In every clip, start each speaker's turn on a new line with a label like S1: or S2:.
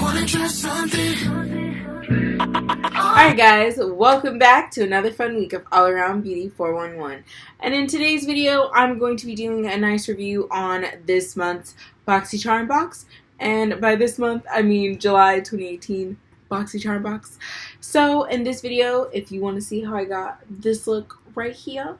S1: Alright guys, welcome back to another fun week of All Around Beauty 411. And in today's video, I'm going to be doing a nice review on this month's Boxy Charm box. And by this month, I mean July 2018 Boxy Charm box. So in this video, if you want to see how I got this look right here,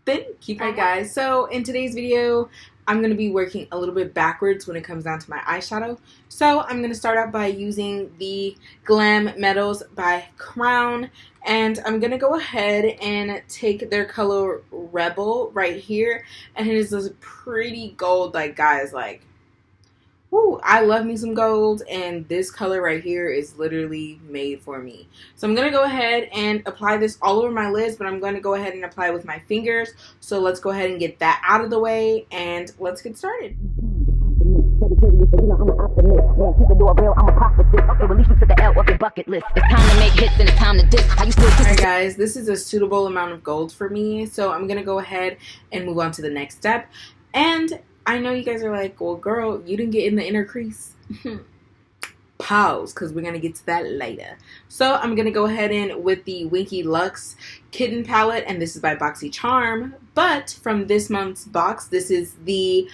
S1: then keep on. Alright guys, so in today's video, I'm going to be working a little bit backwards when it comes down to my eyeshadow. So I'm going to start out by using the Glam Metals by Crowne. And I'm going to go ahead and take their color Rebel right here. And it is this pretty gold, like guys, like, woo, I love me some gold. And this color right here is literally made for me. So I'm going to go ahead and apply this all over my lids, but I'm going to go ahead and apply it with my fingers. So let's go ahead and get that out of the way and let's get started. Alright guys, this is a suitable amount of gold for me. So I'm going to go ahead and move on to the next step. And I know you guys are like, well, girl, you didn't get in the inner crease. Pause, because we're going to get to that later. So I'm going to go ahead in with the Winky Luxe Kitten palette, and this is by Boxy Charm. But from this month's box, this is the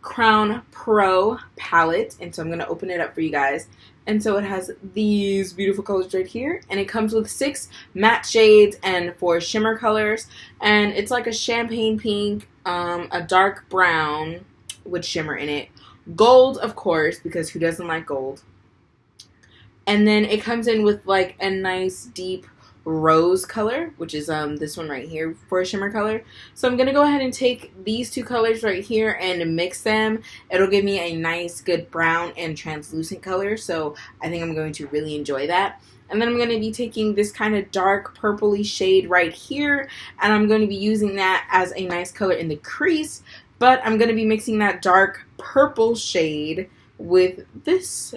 S1: Crowne Pro palette, and so I'm going to open it up for you guys. And so it has these beautiful colors right here, and it comes with 6 matte shades and 4 shimmer colors, and it's like a champagne pink, a dark brown with shimmer in it, gold of course, because who doesn't like gold, and then it comes in with like a nice deep rose color, which is this one right here for a shimmer color. So I'm gonna go ahead and take these 2 colors right here and mix them. It'll give me a nice good brown and translucent color, so I think I'm going to really enjoy that. And then I'm going to be taking this kind of dark purpley shade right here, and I'm going to be using that as a nice color in the crease, but I'm going to be mixing that dark purple shade with this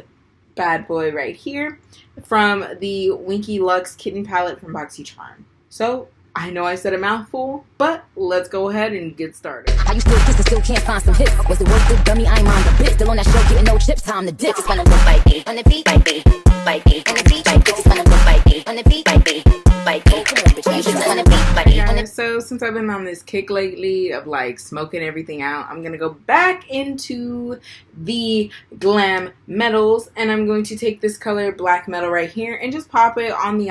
S1: bad boy right here from the Winky Luxe Kitten palette from Boxy Charm. So I know I said a mouthful, but let's go ahead and get started.
S2: How you still kiss and still can't find some hits? Was it worth it, dummy? I'm on the bit. Still on that show, getting no chips. Time to dip. It's gonna look like me. On the beat, like me. Like me. On the beat, like me. It's gonna look like me. On the beat, like me. Like me. It's gonna be like me.
S1: Guys, so since I've been on this kick lately of like smoking everything out, I'm gonna go back into the Glam Metals, and I'm going to take this color Black Metal right here and just pop it on the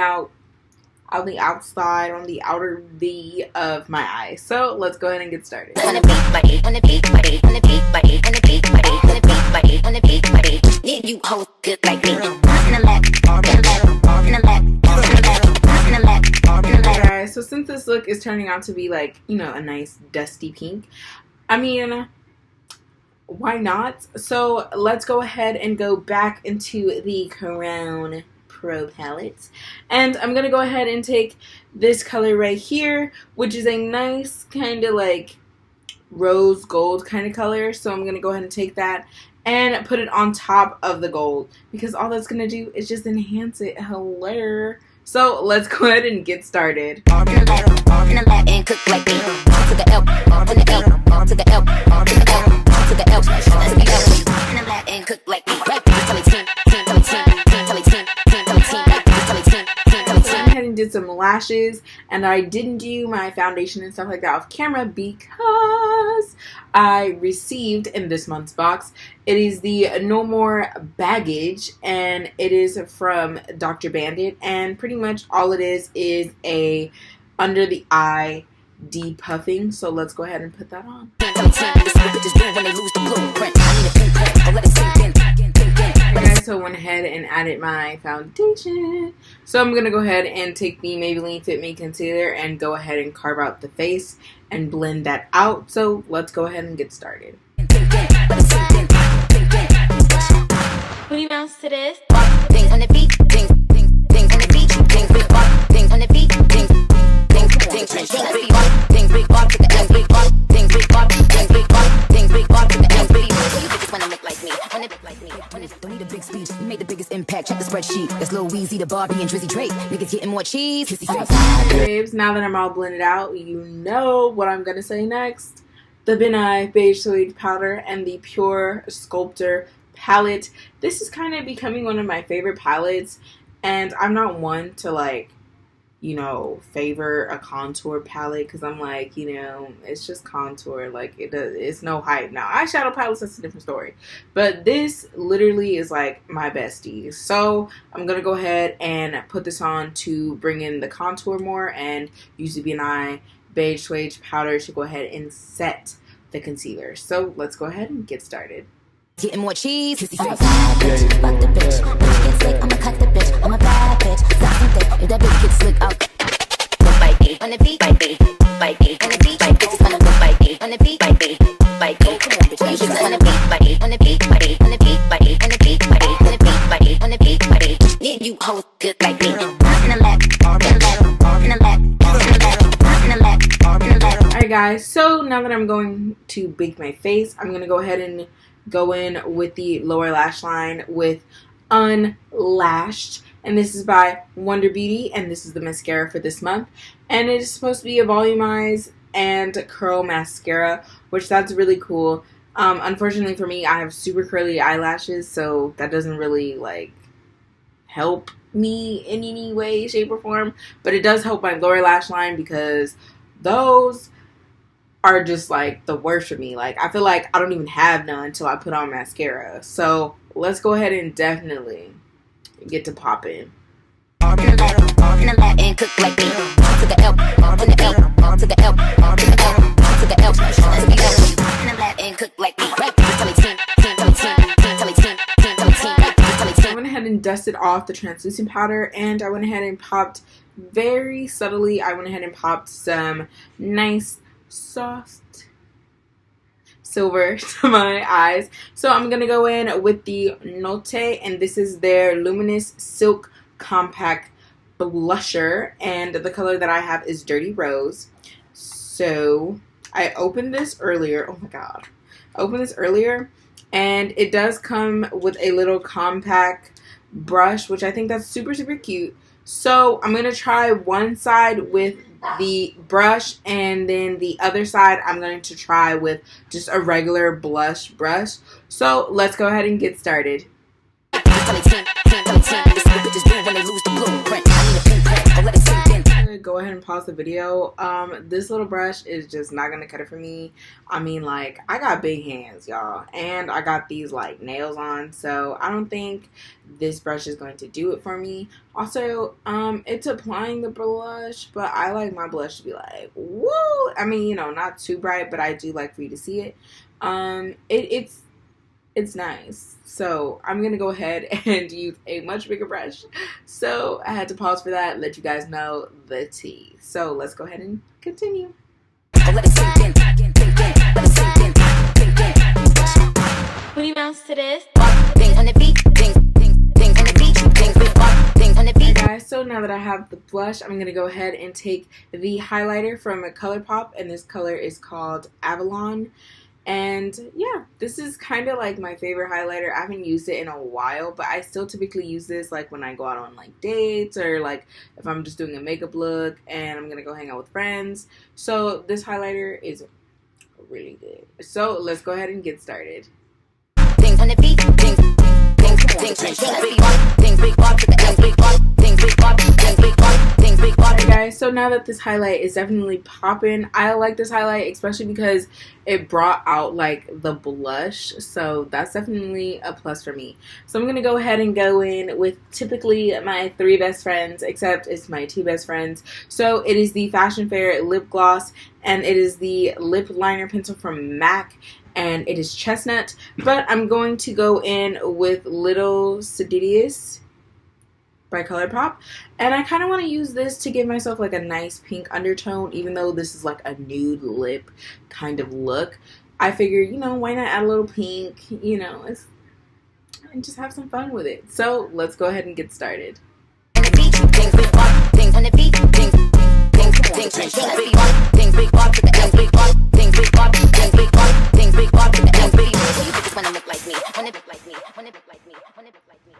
S1: outside, on the outer V of my eye. So let's go ahead and get started.
S2: You hold good like me.
S1: Guys, so since this look is turning out to be like, you know, a nice dusty pink, I mean, why not? So let's go ahead and go back into the Crowne Pro palette, and I'm gonna go ahead and take this color right here, which is a nice kind of like rose gold kind of color. So I'm gonna go ahead and take that and put it on top of the gold, because all that's gonna do is just enhance it. Hello. So let's go ahead and get started. Did some lashes, and I didn't do my foundation and stuff like that off camera because I received in this month's box, it is the No More Baggage, and it is from Dr. Bandit, and pretty much all it is a under the eye depuffing. So let's go ahead and put that on. So I went ahead and added my foundation. So I'm going to go ahead and take the Maybelline Fit Me Concealer and go ahead and carve out the face and blend that out. So let's go ahead and get started.
S3: Booty bounce to this.
S2: Things on the beat, things on the beat, things on the beat, things on the beat, things big bar to the end, big bar, things big bar, things big bar, things big bar to the end, big bar. You bitches wanna look like me, wanna look like me. Don't need a big speech, we made the biggest impact. Check the spreadsheet. That's Lil Weezy, the Barbie, and Drizzy Drake. Niggas getting more cheese.
S1: Babes, now that I'm all blended out, you know what I'm gonna say next. The Beige Suede powder and the Pure Sculptor palette. This is kind of becoming one of my favorite palettes, and I'm not one to like, you know, favor a contour palette because I'm like, you know, it's just contour. Like, it's no hype. Now, eyeshadow palettes, that's a different story. But this literally is like my bestie. So I'm going to go ahead and put this on to bring in the contour more and use the BNI Beige Suede powder to go ahead and set the concealer. So let's go ahead and get started.
S2: Getting more cheese. Kissy face. Bitch, fuck the bitch. Bitch get slick, I'ma cut the bitch. I'm a bad bitch. Stop and thick. If that bitch gets slick, I'll look bite me. On the beat, bite me. Bite me. On the beat, bite bitches wanna look bite me. On the beat, bite me. Bite me. Come on, bitch. You just wanna beat, bite me. On the beat, bite me. On the beat, bite me. On the beat, bite me. On the beat, bite me. On the beat, bite me. Yeah, you hoes good like me. In the lap, in the lap, in the lap, in the lap, in the lap, in the lap.
S1: Alright guys, so now that I'm going to bake my face, I'm going to go ahead and go in with the lower lash line with Unlashed, and this is by HudaBeauty, and this is the mascara for this month, and it is supposed to be a volumized and curl mascara, which that's really cool. Unfortunately for me, I have super curly eyelashes, so that doesn't really like help me in any way, shape, or form, but it does help my lower lash line because those are just like the worst for me. Like, I feel like I don't even have none until I put on mascara. So let's go ahead and definitely get to popping.
S2: In the lap and cook like me. To the L, to the L, to the L, to the L, to the L, to the L. In the lap and cook like me.
S1: I went ahead and dusted off the translucent powder, and I went ahead and popped very subtly. I went ahead and popped some nice soft silver to my eyes. So I'm gonna go in with the Note, and this is their Luminous Silk Compact Blusher, and the color that I have is Dirty Rose. So I opened this earlier. Oh my god, I opened this earlier, and it does come with a little compact brush, which I think that's super cute. So I'm gonna try one side with the brush, and then the other side I'm going to try with just a regular blush brush. So let's go ahead and get started. Go ahead and pause the video. This little brush is just not gonna cut it for me. I mean, like, I got big hands, y'all, and I got these like nails on, so I don't think this brush is going to do it for me. Also, it's applying the blush, but I like my blush to be like, woo! I mean, you know, not too bright, but I do like for you to see it. It's nice. So I'm going to go ahead and use a much bigger brush. So I had to pause for that, let you guys know the tea. So let's go ahead and continue.
S3: Will you bounce to this?
S1: Alright guys, so now that I have the blush, I'm going to go ahead and take the highlighter from ColourPop, and this color is called Avalon. And yeah, this is kind of like my favorite highlighter. I haven't used it in a while, but I still typically use this like when I go out on like dates, or like if I'm just doing a makeup look and I'm gonna go hang out with friends. So this highlighter is really good. So let's go ahead and get started. Alright guys, so now that this highlight is definitely popping, I like this highlight especially because it brought out like the blush, so that's definitely a plus for me. So I'm gonna go ahead and go in with typically my 3 best friends, except it's my 2 best friends. So it is the FashionFare lip gloss, and it is the lip liner pencil from MAC, and it is chestnut. But I'm going to go in with Little Seductive by ColourPop, and I kind of want to use this to give myself like a nice pink undertone, even though this is like a nude lip kind of look. I figure, you know, why not add a little pink, you know, and just have some fun with it. So let's go ahead and get started.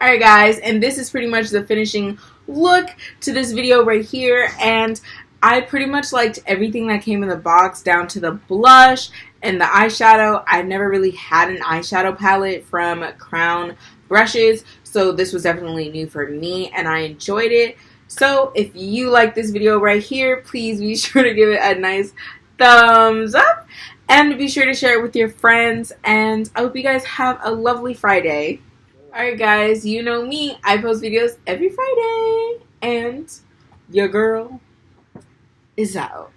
S1: Alright guys, and this is pretty much the finishing look to this video right here, and I pretty much liked everything that came in the box down to the blush And the eyeshadow, I've never really had an eyeshadow palette from Crowne brushes, so this was definitely new for me, and I enjoyed it. So if you like this video right here, please be sure to give it a nice thumbs up, and be sure to share it with your friends, and I hope you guys have a lovely Friday. Alright guys, you know me, I post videos every Friday, and your girl is out.